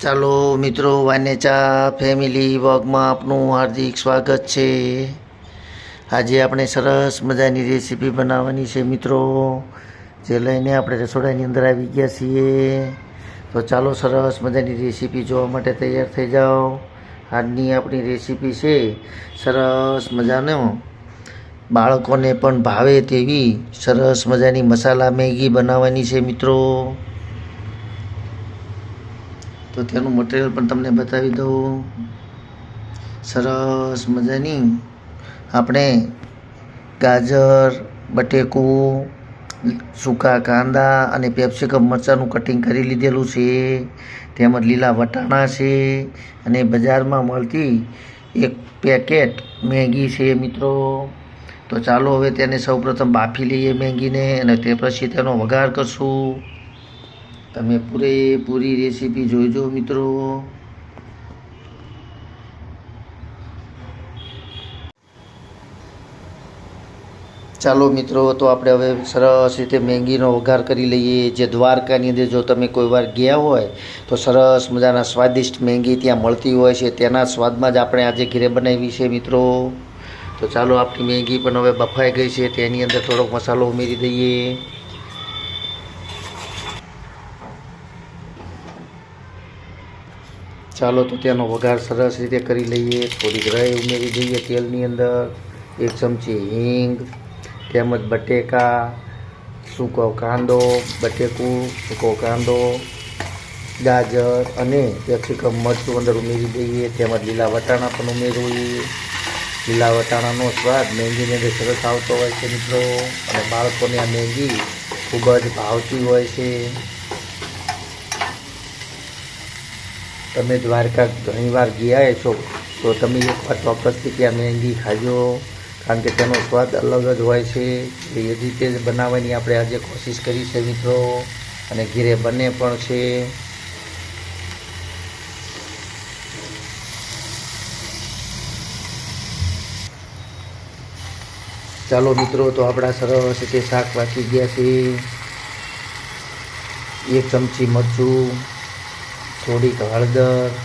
ચાલો મિત્રો, વાનેચા ફેમિલી વ્લોગમાં આપનું હાર્દિક સ્વાગત છે। આજે આપણે સરસ મજાની રેસીપી બનાવવાની છે મિત્રો, જે લઈને આપણે રસોડાની અંદર આવી ગયા છીએ। તો ચાલો સરસ મજાની રેસીપી જોવા માટે તૈયાર થઈ જાઓ। આજની આપણી રેસીપી છે સરસ મજાનો બાળકોને પણ ભાવે તેવી સરસ મજાની મસાલા મેગી બનાવવાની છે મિત્રો। તો તેનું મટીરિયલ પણ તમને બતાવી દઉં। સરસ મજાની આપણે ગાજર, બટેકું, સૂકા કાંદા અને કેપ્સિકમ મરચાંનું કટિંગ કરી લીધેલું છે। તેમજ લીલા વટાણા છે અને બજારમાં મળતી એક પેકેટ મેગી છે મિત્રો। તો ચાલો હવે તેને સૌપ્રથમ બાફી લઈએ મેગીને, અને તે પછી તેનો વઘાર કરશું। તમે પૂરેપૂરી રેસીપી જોઈજો મિત્રો। ચાલો મિત્રો, તો આપણે હવે સરસ રીતે મેગીનો વઘાર કરી લઈએ। જે દ્વારકાની અંદર જો તમે કોઈ વાર ગયા હોય તો સરસ મજાના સ્વાદિષ્ટ મેગી ત્યાં મળતી હોય છે, તેના સ્વાદમાં જ આપણે આજે ઘરે બનાવી છે મિત્રો। તો ચાલો, આપણી મેગી પણ હવે બફાઈ ગઈ છે, તેની અંદર થોડોક મસાલો ઉમેરી દઈએ। ચાલો, તો તેનો વઘાર સરસ રીતે કરી લઈએ। થોડીક રાઈ ઉમેરી દઈએ તેલની અંદર, 1 ચમચી હિંગ, તેમજ બટેકા, સૂકો કાંદો, બટેકું, સૂકો કાંદો, ગાજર અને કેપ્સિકમ મરચું અંદર ઉમેરી દઈએ। તેમજ લીલા વટાણા પણ ઉમેરવીએ। લીલા વટાણાનો સ્વાદ મેગીની અંદર સરસ આવતો હોય છે મિત્રો, અને બાળકોને આ મેગી ખૂબ જ ભાવતી હોય છે। તમે દ્વારકા ઘણીવાર ગયા છો તો તમે એકવાર ચોક્કસથી ત્યાં મેગી ખાજો, કારણ કે તેનો સ્વાદ અલગ જ હોય છે। એ રીતે જ બનાવવાની આપણે આજે કોશિશ કરી છે મિત્રો, અને ઘરે બને પણ છે। ચાલો મિત્રો, તો આપણા સરસ રીતે શાક પાકી ગયા છે। 1 ચમચી મરચું, થોડીક હળદર,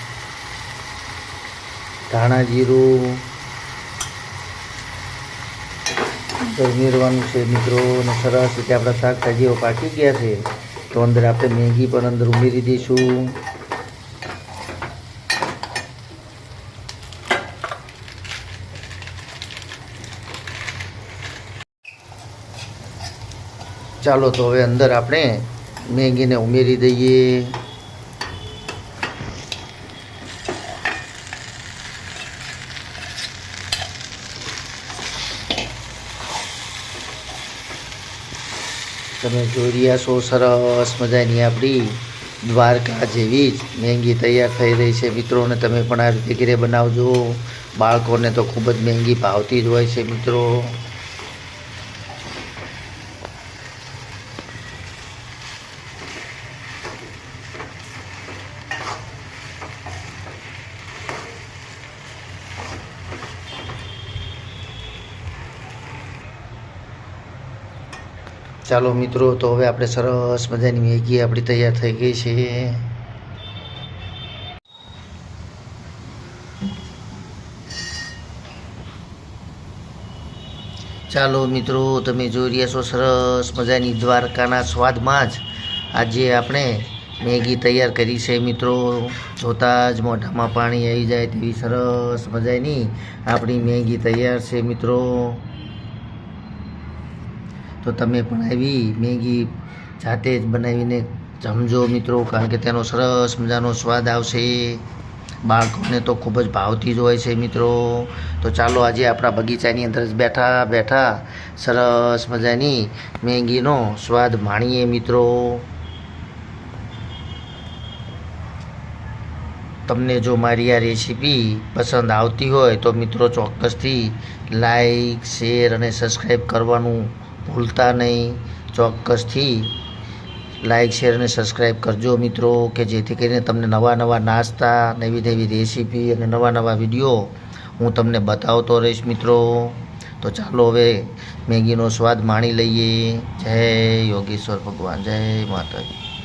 ધાણા જીરું ઉમેરવાનું છે મિત્રો, અને સરસ રીતે આપણા શાકભાજીઓ પાકી ગયા છે। તો અંદર આપણે મેગી પણ અંદર ઉમેરી દઈશું। ચાલો, તો હવે અંદર આપણે મેગીને ઉમેરી દઈએ। તમે જોઈ રહ્યા છો, સરસ મજાની આપણી દ્વારકા જેવી જ મેગી તૈયાર થઈ રહી છે મિત્રો, અને તમે પણ આ રીતે ઘરે બનાવજો। બાળકોને તો ખૂબ જ મેગી ભાવતી જ હોય છે મિત્રો। ચાલો મિત્રો, તો હવે આપણે સરસ મજાની મેગી આપણી તૈયાર થઈ ગઈ છે। ચાલો મિત્રો, તમે જોઈ રહ્યા છો, સરસ મજાની દ્વારકાના સ્વાદમાં જ આજે આપણે મેગી તૈયાર કરી છે મિત્રો। જોતાં જ મોઢામાં પાણી આવી જાય તેવી સરસ મજાની આપણી મેગી તૈયાર છે મિત્રો। તો તમે પણ આવી મેગી જાતે જ બનાવીને જમજો મિત્રો, કારણ કે તેનો સરસ મજાનો સ્વાદ આવશે। બાળકોને તો ખૂબ જ ભાવતી જ હોય છે મિત્રો। તો ચાલો, આજે આપણા બગીચાની અંદર જ બેઠા બેઠા સરસ મજાની મેગીનો સ્વાદ માણીએ મિત્રો। તમને જો મારી આ રેસીપી પસંદ આવતી હોય તો મિત્રો ચોક્કસથી લાઈક, શેર અને સબસ્ક્રાઈબ કરવાનું ભૂલતા નહીં। ચોક્કસથી લાઈક, શેર અને સબસ્ક્રાઈબ કરજો મિત્રો, કે જેથી કરીને તમને નવા નવા નાસ્તા, નવી નવી રેસીપી અને નવા નવા વિડીયો હું તમને બતાવતો રહીશ મિત્રો। તો ચાલો હવે મેગીનો સ્વાદ માણી લઈએ. જય યોગેશ્વર ભગવાન, જય માતાજી.